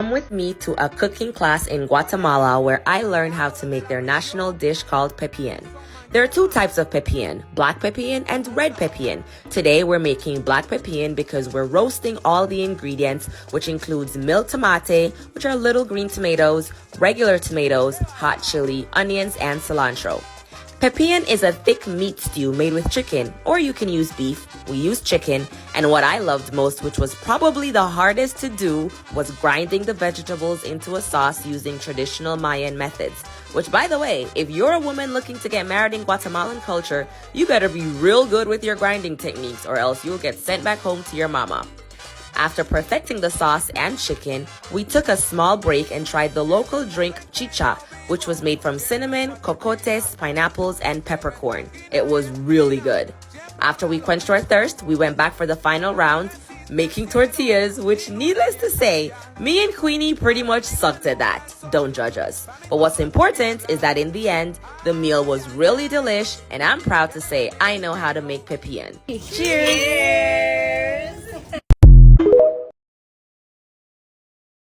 Come with me to a cooking class in Guatemala where I learned how to make their national dish called Pepian. There are two types of Pepian, black Pepian and red Pepian. Today we're making black Pepian because we're roasting all the ingredients, which includes mil tomate, which are little green tomatoes, regular tomatoes, hot chili, onions, and cilantro. Pepian is a thick meat stew made with chicken, or you can use beef. We used chicken, and what I loved most, which was probably the hardest to do, was grinding the vegetables into a sauce using traditional Mayan methods. Which, by the way, if you're a woman looking to get married in Guatemalan culture, you better be real good with your grinding techniques, or else you'll get sent back home to your mama. After perfecting the sauce and chicken, we took a small break and tried the local drink chicha, which was made from cinnamon, cocotes, pineapples, and peppercorn. It was really good. After we quenched our thirst, we went back for the final round, making tortillas, which, needless to say, me and Queenie pretty much sucked at that. Don't judge us. But what's important is that in the end, the meal was really delish, and I'm proud to say I know how to make Pepian. Cheers!